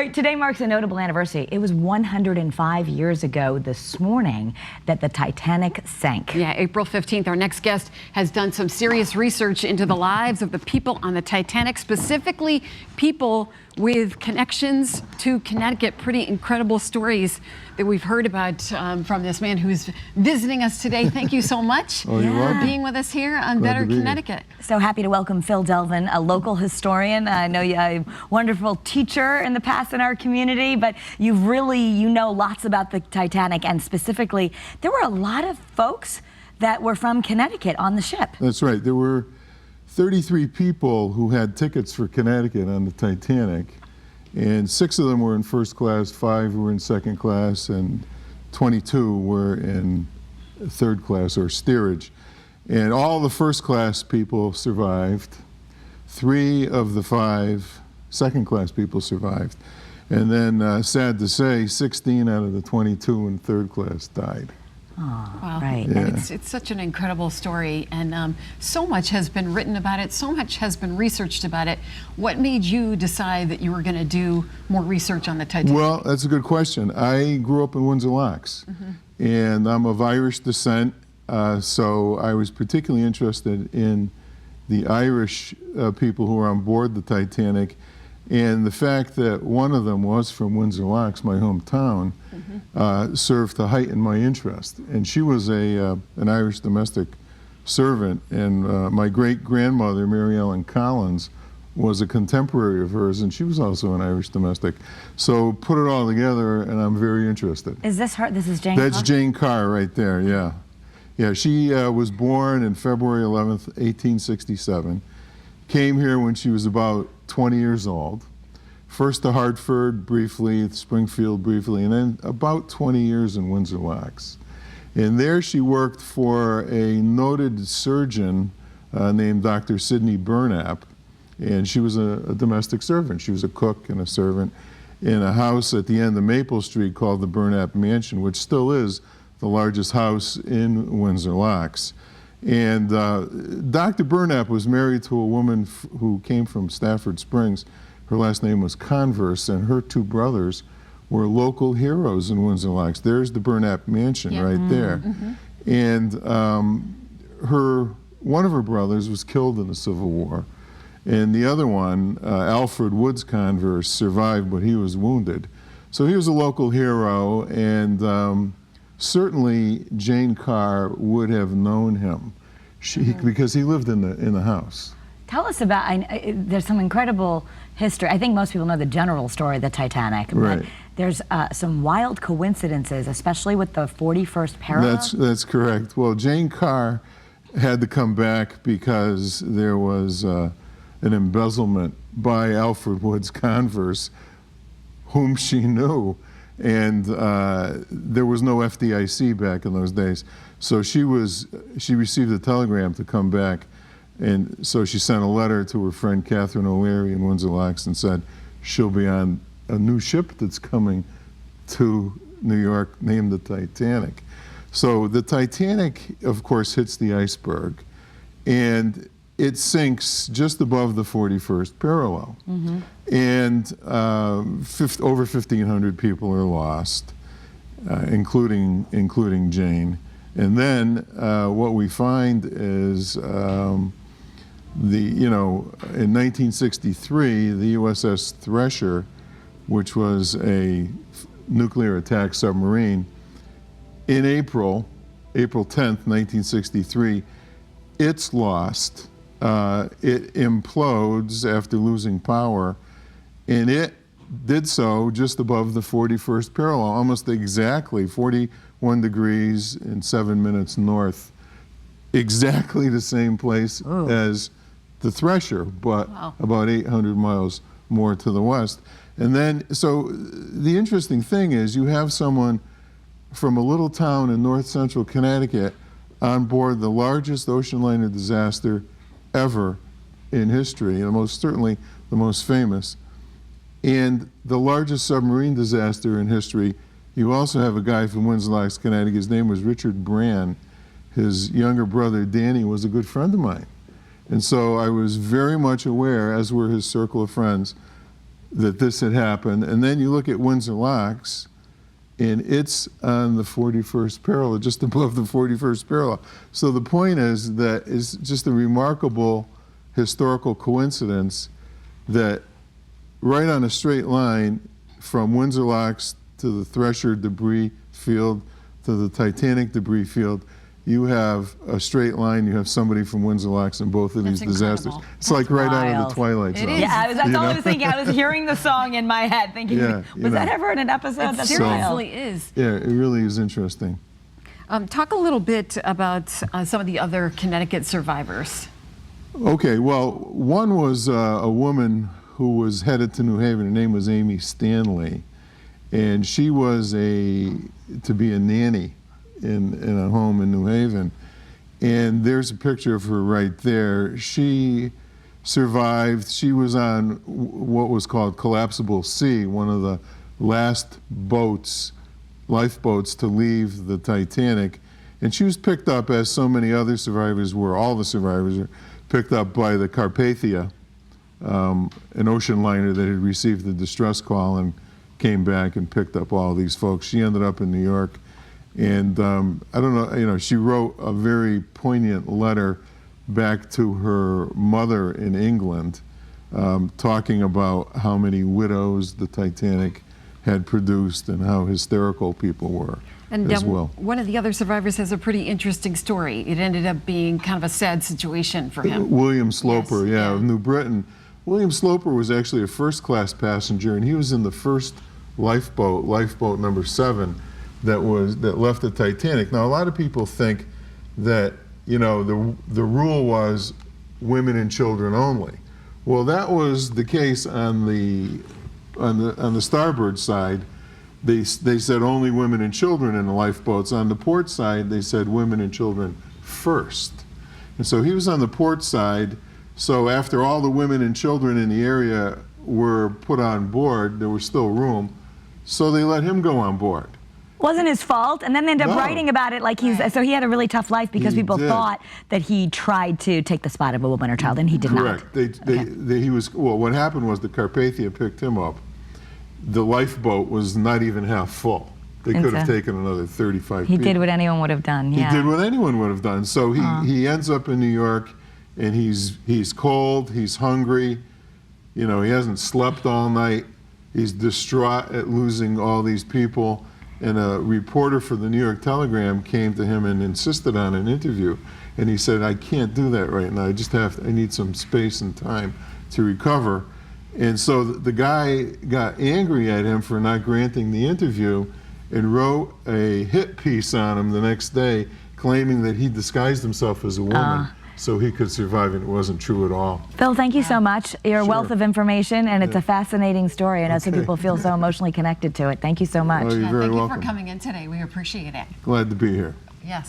Today marks a notable anniversary. It was 105 years ago this morning that the Titanic sank. Yeah, April 15th. Our next guest has done some serious research into the lives of the people on the Titanic, specifically people with connections to Connecticut. Pretty incredible stories that we've heard about from this man who's visiting us today. Thank you so much Oh, you're welcome. for being with us here on Glad Better to be here. Connecticut. So happy to welcome Phil Delvin, a local historian. I know you're a wonderful teacher in the past in our community, but you know lots about the Titanic, and specifically, there were a lot of folks that were from Connecticut on the ship. That's right. There were 33 people who had tickets for Connecticut on the Titanic, and 6 of them were in first class, 5 were in second class, and 22 were in third class or steerage. And all the first class people survived. 3 of the 5 second class people survived. And then, sad to say, 16 out of the 22 in third class died. Oh, Wow. right. Yeah. It's such an incredible story, and so much has been written about it, so much has been researched about it. What made you decide that you were going to do more research on the Titanic? Well, that's a good question. I grew up in Windsor Locks, and I'm of Irish descent, so I was particularly interested in the Irish people who were on board the Titanic, and the fact that one of them was from Windsor Locks, my hometown, served to heighten my interest. And she was an Irish domestic servant, and my great-grandmother, Mary Ellen Collins, was a contemporary of hers, and she was also an Irish domestic. So put it all together, and I'm very interested. Is this her? This is Jane That's Carr? Jane Carr right there, yeah. Yeah, she was born in February 11th, 1867. Came here when she was about 20 years old. First to Hartford briefly, Springfield briefly, and then about 20 years in Windsor Locks. And there she worked for a noted surgeon named Dr. Sidney Burnap, and she was a domestic servant. She was a cook and a servant in a house at the end of Maple Street called the Burnap Mansion, which still is the largest house in Windsor Locks. And Dr. Burnap was married to a woman who came from Stafford Springs. Her last name was Converse, and her 2 brothers were local heroes in Windsor Locks. There's the Burnap Mansion right there. And one of her brothers was killed in the Civil War, and the other one, Alfred Woods Converse, survived, but he was wounded. So he was a local hero, and certainly Jane Carr would have known him because he lived in the house. Tell us about, there's some incredible history. I think most people know the general story of the Titanic, Right. but there's some wild coincidences, especially with the 41st parallel. That's correct. Well, Jane Carr had to come back because there was an embezzlement by Alfred Woods Converse, whom she knew, and there was no FDIC back in those days. So she received a telegram to come back. And so she sent a letter to her friend Catherine O'Leary in Windsor Locks and said she'll be on a new ship that's coming to New York named the Titanic. So the Titanic, of course, hits the iceberg, and it sinks just above the 41st parallel. And over 1,500 people are lost, including Jane. And then what we find is in 1963, the USS Thresher, which was a nuclear attack submarine, in April 10th, 1963, it's lost. It implodes after losing power, and it did so just above the 41st parallel, almost exactly 41 degrees and 7 minutes north, exactly the same place as the Thresher, but about 800 miles more to the west. And then, so the interesting thing is you have someone from a little town in north central Connecticut on board the largest ocean liner disaster ever in history, and most certainly the most famous, and the largest submarine disaster in history. You also have a guy from Windsor Locks, Connecticut. His name was Richard Brann. His younger brother, Danny, was a good friend of mine. And so I was very much aware, as were his circle of friends, that this had happened. And then you look at Windsor Locks, and it's on the 41st parallel, just above the 41st parallel. So the point is that it's just a remarkable historical coincidence that right on a straight line from Windsor Locks to the Thresher debris field to the Titanic debris field, you have a straight line, you have somebody from Windsor Locks in both of these That's disasters. incredible. It's like right out of wild. the Twilight Zone. It is. Yeah, that's you all I know? was thinking. I was hearing the song in my head, thinking, Yeah, you was that know. ever in an episode? It That's seriously wild. is. Yeah, it really is interesting. Talk a little bit about some of the other Connecticut survivors. Okay, well, one was a woman who was headed to New Haven. Her name was Amy Stanley, and she was to be a nanny in a home in New Haven. And there's a picture of her right there. She survived. She was on what was called Collapsible C, one of the last boats, lifeboats to leave the Titanic. And she was picked up, as so many other survivors were, all the survivors were picked up by the Carpathia, an ocean liner that had received the distress call and came back and picked up all these folks. She ended up in New York. And I don't know, you know, she wrote a very poignant letter back to her mother in England, talking about how many widows the Titanic had produced and how hysterical people were And as well. one of the other survivors has a pretty interesting story. It ended up being kind of a sad situation for him. William Sloper, Yes, yeah, yeah. of New Britain. William Sloper was actually a first-class passenger, and he was in the first lifeboat number 7, that left the Titanic. Now, a lot of people think that, you know, the rule was women and children only. Well, that was the case on the starboard side. They said only women and children in the lifeboats. On the port side, they said women and children first. And so he was on the port side. So after all the women and children in the area were put on board, there was still room. So they let him go on board. Wasn't his fault, and then they ended up No. writing about it like so he had a really tough life because He people did. thought that he tried to take the spot of a woman or child, and he did Correct. not. He was, well, what happened was the Carpathia picked him up. The lifeboat was not even half full. They And could have so taken another 35 He people. did what anyone would have done. He Yeah. did what anyone would have done. So he ends up in New York, and he's cold, he's hungry, you know, he hasn't slept all night, he's distraught at losing all these people. And a reporter for the New York Telegram came to him and insisted on an interview. And he said, I can't do that right now. I need some space and time to recover. And so the guy got angry at him for not granting the interview and wrote a hit piece on him the next day, claiming that he disguised himself as a woman so he could survive, and it wasn't true at all. Phil, thank you so much. You're a Sure. wealth of information, and it's a fascinating story. I know some Okay. people feel so emotionally connected to it. Thank you so much. Oh, you're very Thank you welcome. for coming in today. We appreciate it. Glad to be here. Yes.